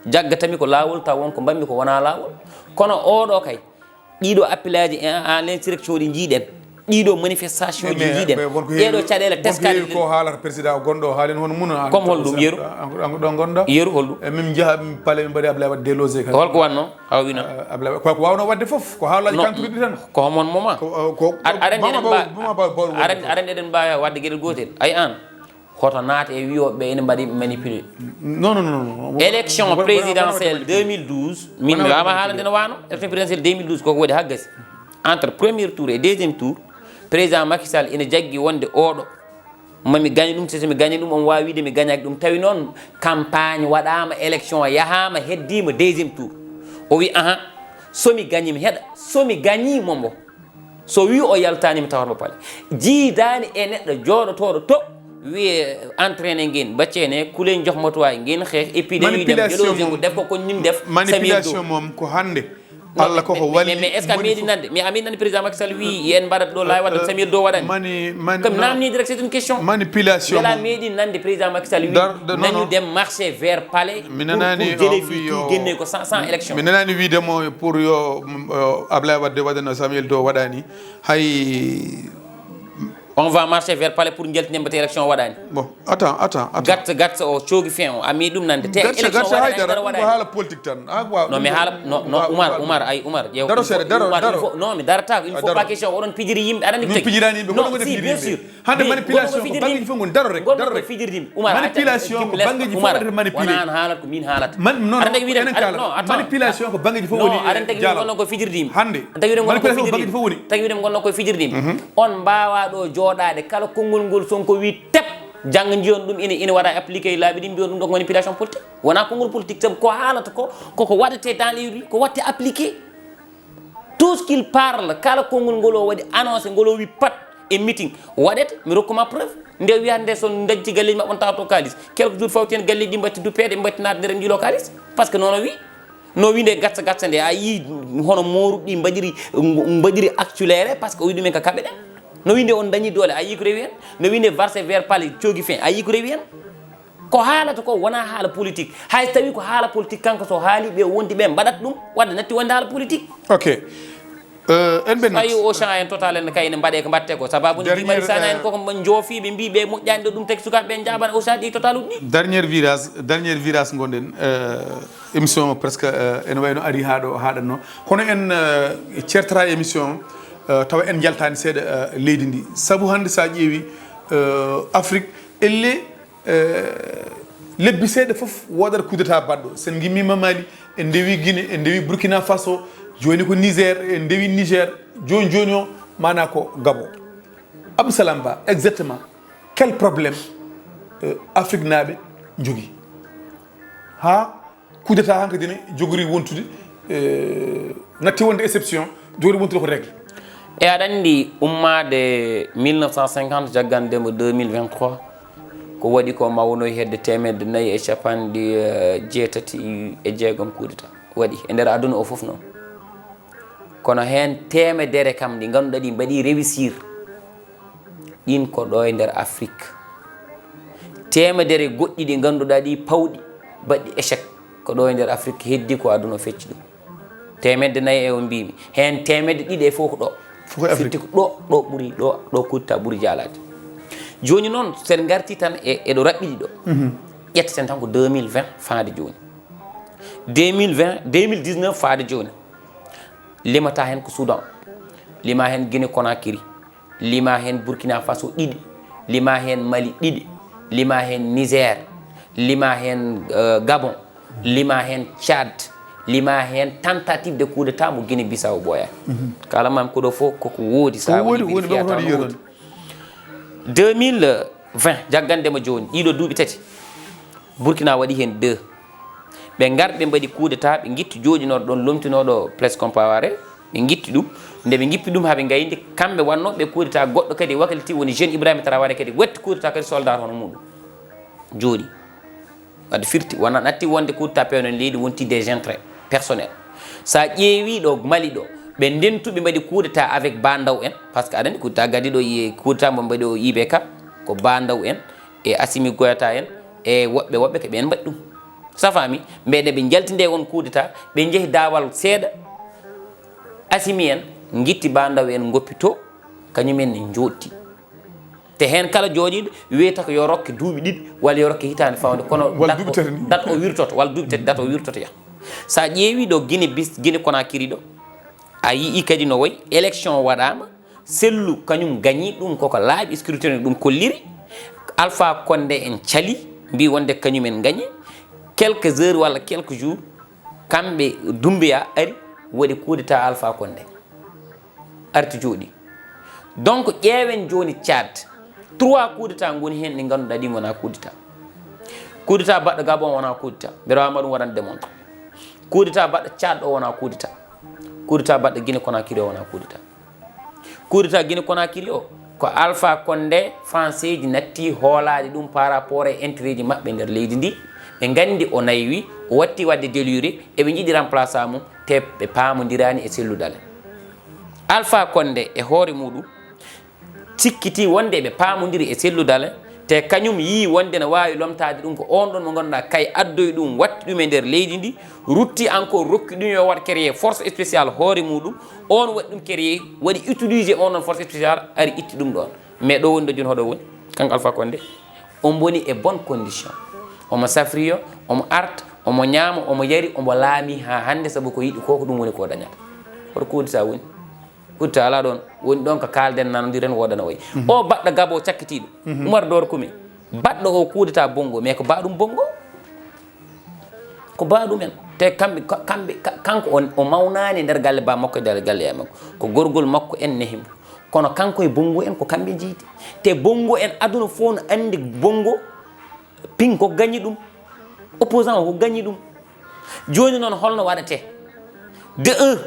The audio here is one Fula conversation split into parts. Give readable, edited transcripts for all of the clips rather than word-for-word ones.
jaggatami ko laawol taw won ko mbammi ko wona laawol kono oɗo kay ɗiɗo appilaji en l'insurrection ɗi jiiɗen ɗiɗo manifestation ji jiiɗen ɗeɗo caɗele teskade ko haalata président gonɗo haalen hono mun comme holɗum yeru ɗo gonɗa yeru holɗum min jaaha min paale min mbaɗi Ablaye Wade délogé kadi holko wanno aw wino Ablaye ko wawno wadde foof ko haalaji kantuɗi tan ko homon moment aɗa eɗen mbawi wadde gueɗel gotel ay an hoto naata e wiyoɓe ene mbaɗi manipulé non élection présidentielle 2012 min mi wama haalande no wano élection présidentielle 2012 koko waɗi ha gasi entre premier tour et deuxième tour président Macky Sall ina jaggui wonde oɗo mami gagne ɗum somi gagne ɗum on wawi wide mi gagnaki ɗum tawi noon campagne waɗama élection yahama heddima deuxième tour o wi ahan somi gagne mi heeɗa somi gagnimomo so wi o yaltanimi tawatmo paale jiidani e neɗɗo jooɗotoɗo to wiye entraîné ngeen baccene kulen jox matuwaay ngeen xeex épidémie dem jëloo def ko nim def manipulation moom ko hande Allah koko wali mais est ce que meedi nande mais ami nande président Macky Sall wi yen mbaɗat ɗo laay wadde Samir do waɗani comme namni direct c'est une question manipulation la meedi nande président Macky Sall wi nañu dem marché vers palais mi nanani jële fi génne ko sans élection mi nanani wiidemo pour yo Ablaye Wade waɗano Samir do waɗani hay on va marcher vers palais pour njeltinembate élection waɗani bon attends gatsa o coogi fin o ami ɗum nande te élection waɗani haala politique tan non mais haala non Oumar ay Oumar ƴeew non mi darata il faut pas question oɗon pijiri yimɓe aɗani mi pijirani yimɓe goɗo goɗe bien sûr hande manipulation ko bangeji fof goni daro rek fijirde yimɓe Oumar manipulation ko bangeji fof waɗata manipulé wona haalata ko min haalata aɗa tagi wiide manipulation ko bangeji fof woni aɗa tagi wiide gonno koye fijirde yimɓe hande manipulation ko bangeji fof woni tagi wiide gonno koye fijirde yimɓe on mbawa ɗo jooɗade kala konngol ngol sonko wi tep jangga jiyon ɗum ina waɗa appliqué laaɓi ɗi mbiyon ɗum ɗo ko manipulation politique wona konngol politique sabu ko haalata ko koko waɗete dans les rues ko watte appliqué tout ce qu'il parle kala konngol ngol o waɗi annoncé ngol o wi pat e meeting waɗete mi rokkuma preuve nde wiyata nde son dañci galleji mabɓe on tawato kalis quelques jours fawti hen galleji ɗi mbatti duppede mbatti naade nder jiilo kalis par ce que noon o wi no wi nde gatsa nde a yi hono moruɗi mbaɗiri accéléré par ce que o wi ɗumen ko kaɓe ɗen no winde on dañi doole ayi ko rewi hen no winde versé vers palais coogi fin ayi ko rewi hen ko haalata ko wona haala politique hay so tawi ko haala politique kanko so haali ɓe wonti ɓe mbaɗat ɗum wadde natti wonde haala politique ok en ɓe ayi au champ en total en kayne mbaɗe ko mbatte ko sababu ni mari sana en koko joofiɓe mbi ɓe moƴƴani ɗo ɗum tagi sukaɓe jaɓana au champ ɗi total uɗi dernier virage gonɗen émission presque ene wayno ari haɗanno kono en certata émission tawa en jaltani seeɗa leydi ndi saabu hande sa ƴeewi Afrique elle lebbi seeɗa foof wodat coup d'état baɗɗo sen gimmima Mali en ndewi Guinée en ndewi Burkina Faso joni ko Niger en ndewi Niger joni o mana ko Gabon Abdou Salam Ba exactement quel problème Afrique naaɓe jogui ha coup d'état hankadi ne jogori wontude natti wonde exception jogori wontude ko règle e aɗa andi ummade 1950 jaggandemo 2023 ko waɗi ko mawnoy hedde 496 kuudeta waɗi e nder aduna o foof noon kono hen temedere kam ɗi ganduɗa ɗi mbaɗi réussir ɗin ko ɗo e nder Afrique temedere goɗɗi ɗi ganduɗa ɗi pawɗi baɗɗi échec ko ɗo e nder Afrique heddi ko aduna o fecci ɗum 4 e o mbimi hen temedde ɗiɗi e fof ko ɗo fitti ko ɗo ɓuuri ɗo kuutta ɓuuri jaalade joni noon sen garti tan eɗo raɓɓiɗi ɗo ƴetteten tan ko 2020 faade joni 2019 faade joni limata hen ko Soudan lima hen Guinée Conakry lima hen Burkina Faso ɗiɗi lima hen Mali ɗiɗi lima hen Niger lima hen Gabon lima hen Tchad lima hen tentative de coup d'état mo Guinée Bissau ɓooya kala mam ko ɗo fof koko woodi sa woni 2020 jaggandema joni ɗiɗo duuɓi tati Burkina waɗi hen 2 ɓe garɓe mbaɗi coup d'état ɓe guitti jooɗinoɗo ɗon lomtinoɗo place Compaoré ɓe guitti ɗum nde ɓe gippi ɗum haaɓe gayndi kamɓe wannoɓe coup d'état goɗɗo kadi wakaliti woni jeune Ibrahima Traoré kadi watti coup d'état kadi soldat hono muɗum jooɗi wadde firti wona natti wonde coup d'état pewno leydi wonti des intérêts personnel sa ƴeewi ɗo Mali ɗo ɓe ndentuɓe mbaɗi coup d'état avec Bandaw en par ce que aɗa andi coup d'état gadi ɗo coup d'état mo mbaɗi o IBK ko Bandaw en e Assimi Goïta en e woɓɓe ko ɓen mbaɗi ɗum sa faami mbede ɓe jaltinde on coup d'état ɓe jeehi daawal seeɗa asimi en gitti bandaw en goppito kañumen ne jooɗti te hen kala jooɗiɗo wiyata ko yo rokke duuɓi ɗiɗi walla yo rokke hitande fawde kono dat o wirtoto walla duuɓi tati dat o wirtoto ya sa ƴeewi ɗo Guinée Conakry ɗo a yii kadi no wayi élection waɗama sellu kañum gañi ɗum koko laaɓi scrutin ɗum kolliri Alpha Condé en cali mbi wonde kañumen gañi quelques heures walla quelques jours kamɓe Doumbouya ari waɗi coup d'état Alpha Condé arti jooɗi donc ƴeewen joni Tchad 3 coup d'état goni hen ɗi ganduɗa ɗi wona coup d'état coup d'état baɗɗo Gabon wona coup d'état mbiɗa wawma ɗum waɗan démontre coup d'état baɗɗo Tchad ɗo wona coup d'état coup d'état baɗɗo Guinée Conakry o wona coup d'état coup d'état Guinée Conakry o ko Alpha Condé français ji natti hoolade ɗum par rapport e intérêt ji mabɓe nder leydi ndi ɓe gandi o naywi o watti wadde déluré eɓe jiiɗi remplaçant mum te ɓe pamodirani e selludal Alpha Condé e hoore muɗum cikkiti wonde ɓe pamodiri e selludal te kañum yi wonde ne wawi lomtade ɗum ko on ɗon mo ganduɗa kay addoy ɗum watti ɗum e nder leydi ndi rutti encore rokki ɗum yo wat créé force spéciale hoore muɗum on waɗi ɗum créé waɗi utilisé on ɗon force spéciale ari itti ɗum ɗon mais ɗo woni ɗo joni hoɗo woni kanko Alpha Condé on boni e bonne condition omo safriyo omo arta omo ñaama omo yari omo laami ha hande saabu ko yiɗi ko ɗum woni ko dañata hoto coup d'état woni coup d'état ala ɗon woni ɗon ko kalden nanodiren wodana wayi o baɗɗo Gabo cakkitiɗo Oumar Dor Koumi baɗɗo o coup d'état bongo mais ko baɗum bongo ko baɗumen te kamɓe kanko o mawnani nder galle ba makko e nder galle e makko ko gorgol makko en nehimo kono kanko e bongo en ko kamɓe jiiti te bongo en aduna fof no andi bongo ping ko gañi ɗum opposant o ko gañi ɗum joni noon holno waɗate de 1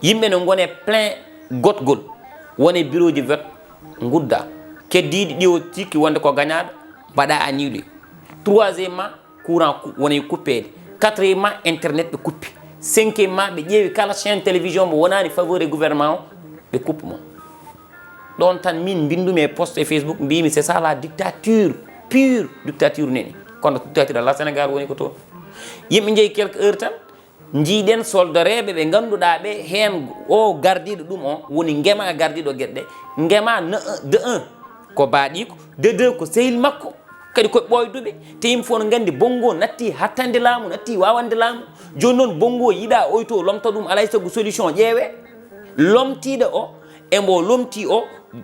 yimɓe no gone plein gotgol wone bureau de vote gudda keddiɗi ɗi o cikki wonde ko gañaɗo mbaɗa annulé 3ièmement courant woni coupede 4ièmement internet ɓe kuppi 5ièmement ɓe ƴeewi kala chaîne télévision mo wonani faveur e gouvernement o ɓe kuppi mo ɗon tan min bindumi e poste e Facebook mbimi c'est ça la dictature pure dictature neni kono dictature ala Sénégal woni ko toon yimɓe jeeyi quelques heures tan jiiɗen soldoreɓe ɓe ganduɗa ɓe hen o gardiɗo ɗum o woni guema gardiɗo gueɗe ɗe guema de 1 ko baaɗiko de 2 ko sehil makko kadi koye ɓoyduɓe te yimɓe fof no gandi bongo natti hattande laamu natti wawande laamu joni noon bongo yiiɗa oyto lomta ɗum alay saago solution ƴeewe lomtiɗo o embo lomti o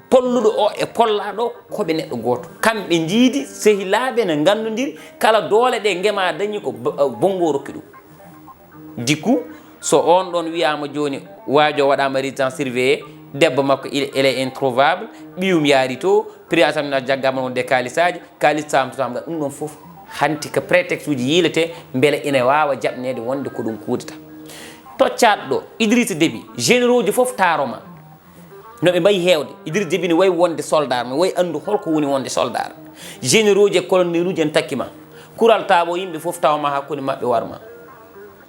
polluɗo o e pollaɗo koɓe neɗɗo goto kamɓe jiidi sehilaɓe ne gandodiri kala doole ɗe guema dañi ko bongo rokki ɗum dikku so on ɗon wiyama joni waajo waɗama résidence surveillé debbo makko elle est introuvable ɓiyum yaari to priyatamna jaggama wonde kalisaji kalis samtotamga ɗum ɗon foof hanti ko prétexte uji yiilete beele ina wawa jaɓnede wonde ko ɗum kuudata to catɗo Idrissa Déby généraux ji foof taroma no ɓe mbayi hewde Idrissa Déby ne wayi wonde soldat mi wayi andu holko woni wonde soldat généraux ji e colonel uji en takkima kural taabo yimɓe foof tawma hakkude mabɓe warma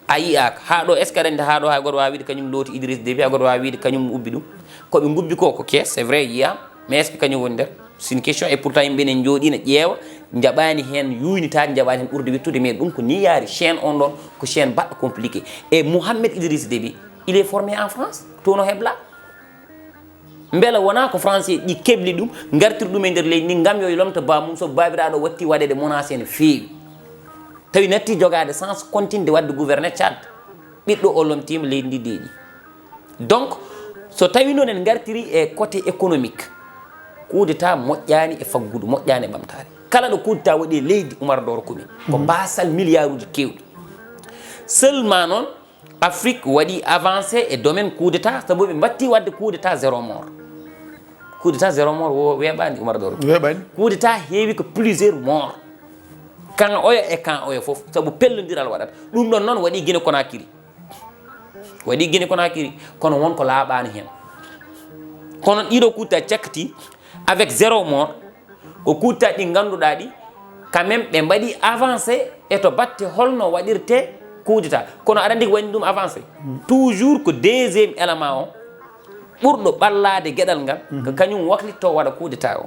a yiyaka ha ɗo est ce que aɗa andi ha ɗo hay goto wawi wiide kañum looti Idrissa Déby hay goto wawi wiide kañum ubbi ɗum koɓe gubbi ko kees c'est vrai yiyama mais est ce que kañum woni nder c'est une question et pourtant yimɓe ne jooɗina ƴeewa jaɓani hen yuynitade jaɓani hen ɓurde wittude mais ɗum ko ni yaari chaîne on ɗon ko chaîne baɗɗo compliqué et Mohamed Idrissa Déby il est formé en France toon o hebla beela wona ko français ɗi keɓli ɗum gartir ɗum e nder leydi ndi gam yo lomta bamum so babiraɗo watti waɗede menacé no feewi tawi natti jogade sens continde wadde gouverner Tchad ɓiɗɗo o lomtima leydi ndi deeɗi donc so tawi noon en gartiri e côté économique coup d'état moƴƴani e faggudu moƴƴani e ɓamtare kala ɗo coup d'état waɗi leydi Oumar Dor Koumi ko basal milliard uji kewɗi seulement noon Afrique waɗi avancé e domaine coup d'état sabu ɓe batti wadde coup d'état 0 mort coup d'état 0 mort wo weeɓani Oumar Dor Koumi weeɓani coup d'état heewi ko plusieurs morts kan oyo e kan oyo fof sabu pellodiral waɗata ɗum ɗon noon waɗi Guinée Conakry waɗi Guinée Conakry kono wonko laaɓani hen kono ɗiɗo coup d'état cakkati avec 0 mort ko coup d'état ɗi ganduɗa ɗi quand même ɓe mbaɗi avancé e to batte holno waɗirte coup d'état kono aɗa andi ko waɗi ɗum avancé toujours ko deuxiéme élément o ɓurɗo ɓallade gueɗal ngal ko kañum waklitto waɗa coup d'état o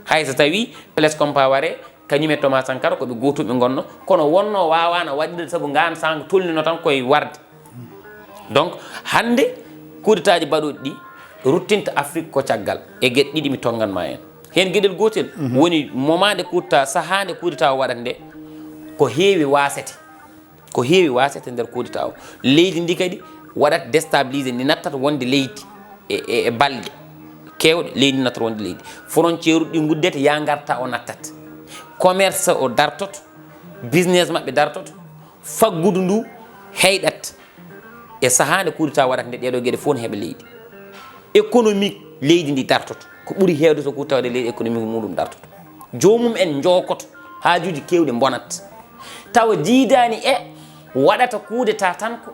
hay so tawi Blaise Compaoré kañum e Thomas Sankara koɓe gotuɓe gonno kono wonno wawana waɗide saabu ngan sang tolnino tan koye warde donc hande coup d'état ji mbaɗoɗi ɗi ruttinta Afrique ko caggal e gueɗe ɗiɗi mi tonganma hen gueɗel gotel woni moment de coup d'état sahande coup d'état o waɗat nde ko heewi wasete nder coup d'état o leydi ndi kadi waɗat déstabilisé ndi nattat wonde leydi e balɗe kewɗe leydi nattat wonde leydi frontiére ɗi guddete ya garta o nattat commerce o dartoto business mabɓe dartoto faggudu ndu heyɗat e sahande coup d'état waɗat nde ɗeɗo gueɗe fof ne heeɓa leydi économique leydi ndi dartoto ko ɓuuri hewde so coup d'état waɗe leydi économique muɗum dartoto jomum en jokoto haajuji kewɗe bonat tawa jiidani e waɗata coup d'état tan ko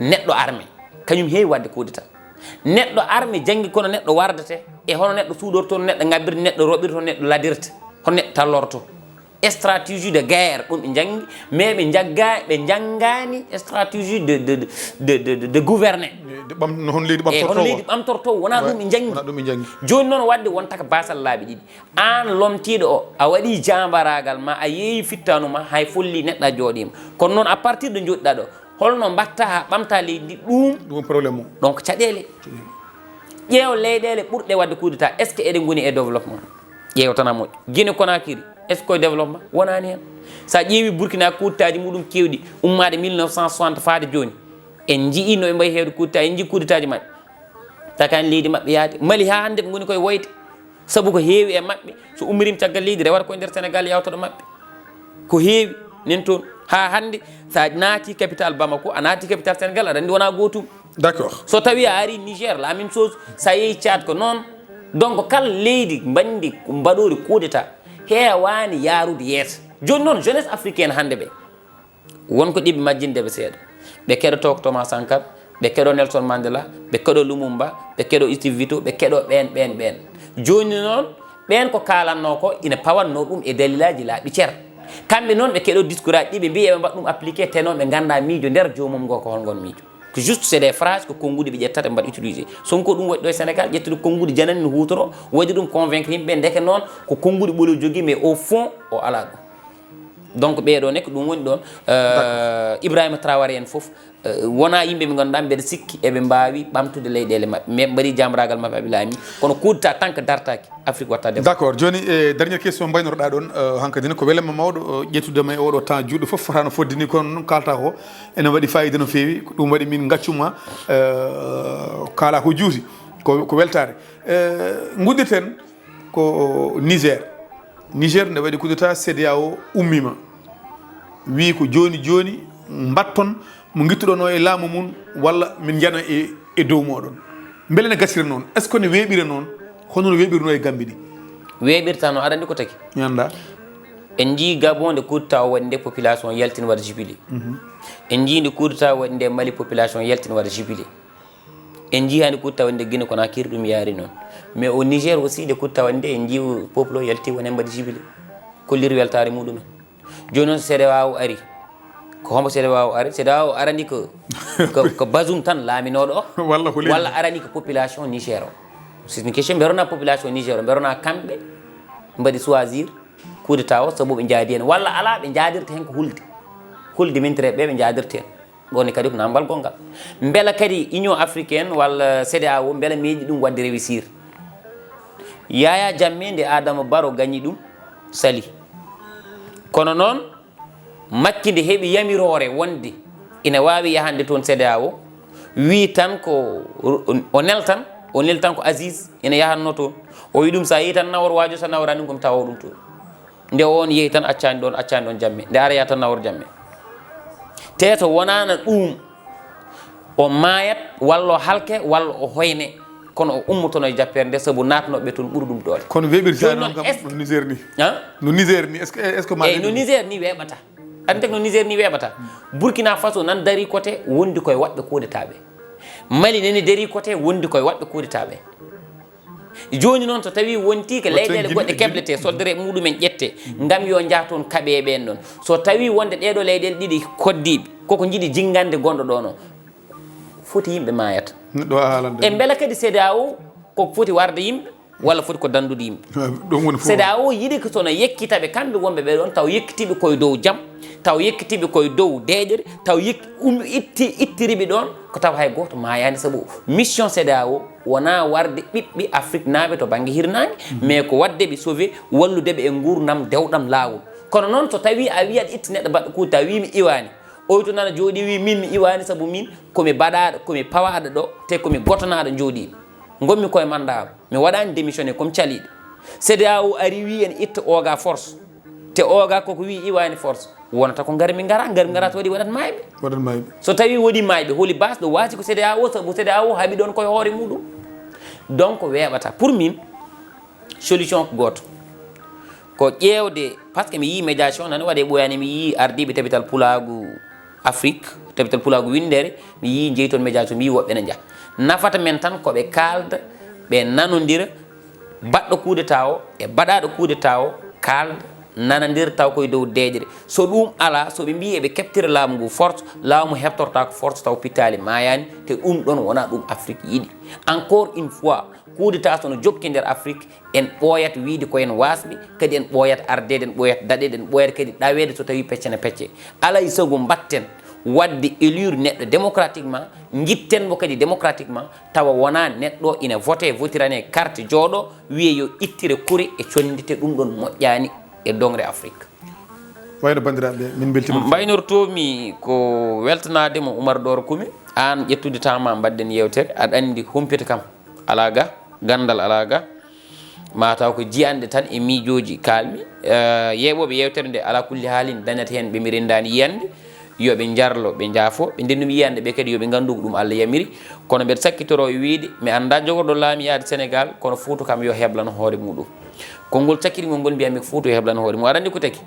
neɗɗo armé kañum heewi wadde coup d'état neɗɗo armé janggi kono neɗɗo wardate e hono neɗɗo suuɗorto neɗɗo ngabbirta neɗɗo roɓirto neɗɗo ladirta hono neɗɗo tallorto stratégie de guerre ɗum ɓe janggi mais ɓe janggani stratégie de gouverner hono leydi ɓamtorto wona ɗum ɓe janggi joni noon wadde wontaka basal laaɓi ɗiɗi an lomtiɗo o a waɗi jambaragal ma a yeeyi fittanuma hay folli neɗɗo a jooɗima kono noon à partir de joɗɗa ɗo holno mbatta ha ɓamta leydi ɗum probléme o donc caɗele ƴeew leyɗele ɓurɗe wadde coup d'état est ce que eɗen goni e développement ƴeew tan a moƴƴo Guinée Conakry est ce que koye développement wonani hen sa ƴeewi Burkina coup d'état ji muɗum kewɗi ummade 1960 faade joni en jii no ɓe mbayi hewde coup d'état en jii coup d'état ji mabɓe takani leydi mabɓe yaade Mali ha hande ɓe goni koye woyde saabu ko heewi e mabɓe so ummirima caggal leydi rewata koye nder Sénégal yawtoɗo mabɓe ko heewi nen toon ha hande sa naati capital Bamako a naati capital Sénégal aɗa andi wona gotum d'accord so tawi a ari Niger la même chose sa yeehi Tchad ko noon donc kala leydi bandi mbaɗori coup d'état heewani yaarude yeeso joni noon jeunesse africaine hande ɓe wonko ɗiɓe majjindeɓe seeɗa ɓe keɗoto ko Thomas Sankara ɓe keɗo Nelson Mandela ɓe keɗo Lumumba ɓe keɗo Steve Biko ɓe keɗo ɓen joni noon ɓen ko kalanno ko ina pawanno ɗum e dalilaji laaɓi ceer kamɓe noon ɓe keɗo discours aji ɗi ɓe mbi eɓe mbaɗa ɗum appliqué te noon ɓe ganda miijo nder jomum ngo ko holngon miijo que juste c'est des phrases ko konngudi ɓe ƴettata ɓe mbaɗa utilisé sonko ɗum waɗi ɗo e Sénégal ƴettude konngudi janani no hutoro waɗi ɗum convaincre yimɓe ndeke noon ko konngudi ɓolo jogui mais au fond o ala ɗum donc ɓeɗo ne ko ɗum woni ɗon Ibrahima Traoré en foof wona yimɓe ɓe ganduɗa mbeɗa sikki eɓe mbawi ɓamtude leyɗele mabɓe mais ɓe mbaɗi jamragal mabɓe aɓe laami kono coup d'état tant que dartaki Afrique watta d' accord joni dernière question mbaynotoɗa ɗon hankkadine ko welema mawɗo ƴettudema e oɗo temps juɗɗo foof fotano foddini kono noon kalta ko ene waɗi fayida no fewi ɗum waɗi min gaccuma kaala ko juuti ko weltare gudditen ko Niger nde waɗi coup d'état CEDEAO ummima wi ko joni mbatton mo guittuɗon o e laamu mum walla min jana e dow moɗon beele ne gassira noon est ce que ne weeɓira noon hono no weeɓirno e Gambie ɗi weeɓirta no aɗa andi ko tagi mi anda en jii Gabon nde coup d'état o waɗi nde population yaltina waɗa jubilé en jii nde coup d'état waɗi nde Mali population yaltina waɗa jubilé en jii hande coup d'état waɗi nde Guinée Conakry ɗum yaari noon mais au Niger aussi nde coup d'état waɗi nde en jii peuple o yalti wonen mbaɗi jubilé kolliri weltare muɗumen joni noon CEDEAO ari ko hombo CEDEAO ari CEDEAO arani ko Bazoum tan laaminoɗo o walla arani ko population Niger o c'est une question mberona population Niger o mberona kamɓe mbaɗi choisir coup d'état o saabu ɓe jaadi hen walla ala ɓe jaadirta hen ko hulde mintireɓe ɓe jaadirta hen ɗon kadi ko nambal gongal beela kadi Union africaine walla CEDEAO beela meeɗi ɗum wadde réussir Yaya Jammeh nde Adama Barrow gañi ɗum sali kono noon makki nde heeɓi yamirore wonde ina wawi yahande toon CEDEAO wi tan ko o nel tan ko Aziz ina yahanno toon o wi ɗum sa yeehi tan nawor wajo so nawrani ɗum komi tawa ɗum toon nde on yeehi tan accani ɗon Jammeh nde ara ya tan nawor Jammeh te to wonana ɗum o mayat walla o halke walla o hoyne kono o ummotono e jappere nde saabu natnoɓe toon ɓuuri ɗum doole kono weeɓirta noon kam no Niger ni no Niger ni est ce que eyyi no Niger ni weeɓata ande no Niger ni weeɓata Burkina Faso nan dari côté wondi koye waɗɓe coup d'état ɓe Mali nani dari côté wondi koye waɗɓe coup d'état ɓe joni noon so tawi wonti ko leyɗele goɗɗe keblete soldere muɗumen ƴette ngam yo jaa toon kaaɓe ɓen ɗon so tawi wonde ɗeɗo leyɗele ɗiɗi koddiɓe koko jiiɗi jingande gonɗo ɗon o foti yimɓe mayata neɗɗo haalande e beela kadi CEDEAO koko foti warde yimɓe walla foti ko dandude yimɓe ɗum woni CEDEAO yiɗi ko sono yekkitaɓe kamɓe wonɓe ɓe ɗon taw yekkitiɓe koye dow jaam taw yekkitiɓe koye dow deƴere taw ittiriɓe ɗon ko taw hay goto mayani saabu mission CEDEAO wona warde ɓiɓɓe Afrique naaɓe to banggue hirnangue mais ko waddeɓe sauvé walludeɓe e gurdam dewɗam lawol kono noon so tawi a wiyat itti neɗɗo baɗɗo kuuɗe taw wi mi iwani oyto nana jooɗi wi min mi iwani saabu min komi baɗaɗo komi pawaɗo ɗo te komi gotonaɗo jooɗiɗo gommi koye mandat mi waɗani démissionné comme caliɗo CEDEAO ari wi en itta oga force te oga koko wi iwani force wonata ko gari min gara to waɗi waɗat mayɓe so tawi woɗi mayɓe holi base ɗo wati ko CEDEAO saabu CEDEAO haaɓi ɗon koye hoore muɗum donc weeɓata pour min solution ko goto ko ƴeewde par ce que mi yii médiation nane waɗe ɓoyani mi yii ardiɓe tabital pulagu Afrique tabital pulagu Winndere mi yii jeeyi toon médiation mi yii woɓɓe ne jaa nafata men tan koɓe kalda ɓe nanodira baɗɗo coup d'état o e baɗaɗo coup d'état o kalda nanodira taw koye dow deƴere so ɗum ala soɓe mbi eɓe keɓtira laamu ngu force laamu heɓtorta ko force taw pittali mayani te ɗum ɗon wona ɗum Afrique yiɗi encore une fois coup d'état sono jokki nder Afrique en ɓooyat wiide koyen wasɓe kadi en ɓooyat ardede en ɓooyat daɗede en ɓooyat kadi ɗawede so tawi peccene pecce alay saago mbatten wadde élure neɗɗo démocratiquement jittenmo kadi démocratiquement tawa wona neɗɗo ina votirane carte jooɗo wiye yo ittire kuri e condite ɗum ɗon moƴƴani e dongre Afrique wayno bandiraɓe min beltima mbaynortomi ko weltanademo Oumar Doro Kumi an ƴettude temps ma mbadden yewtere aɗa andi humpete kam ala ga gandal ala ga mataw ko jiyande tan e miijoji kalmi yeɓoɓe yewtere nde ala kulli haalin dañata hen ɓe mi rendani yiyande yoɓe jarlo ɓe jaafo ɓe ndennumi yiyande ɓe kadi yoɓe gandu ko ɗum Allah yamiri kono mbeɗa sakkitoro e wiide mi anda jogorɗo laami yaade Sénégal kono Fouta kam yo heblano hoore muɗum konngol cakkiriŋol ngol mbiyami ko Fouta yo heblano hoore mum aɗa andi ko taki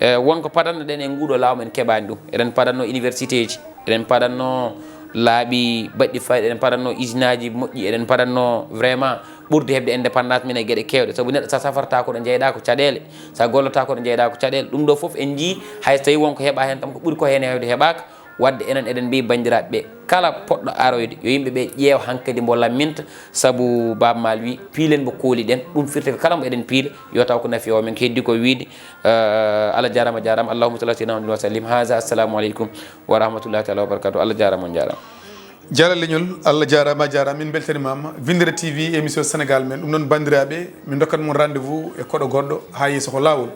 wonko padanno ɗen e nguɗo laamu en keɓani ɗum eɗen padanno université ji eɗen padanno laaɓi baɗɗi fayida eɗen padanno usine aji moƴƴi eɗen padanno vraiment ɓurde heɓde indépendance min e gueɗe kewɗe saabu neɗɗo sa safarta koɗo jeyɗa ko caɗele sa gollota koɗo jeyɗa ko caɗele ɗum ɗo foof en jii hay so tawi wonko heeɓa hen kam ko ɓuuri ko hen hewde heeɓaka wadde enen eɗen mbi bandiraɓe ɓe kala poɗɗo aroyde yo yimɓeɓe ƴeew hankkadi mbo lamminta saabu Baba Mal wi piilen mbo kooli ɗen ɗum firti ko kala mo eɗen piila yo taw ko nafi o min heddi ko wiide Allah jarama allahumma salli ala sayyidina Muhammad wa sallim haza assalamu aleykum wa rahmatullahi taala wa barakatuh Allah jarama on jarama Jalal leñol Allah jarama min beltanimama Winndere-tv émission Sénégal men ɗum noon bandiraɓe min dokkat mon rendez-vous e koɗo goɗɗo ha yeeso ko laawol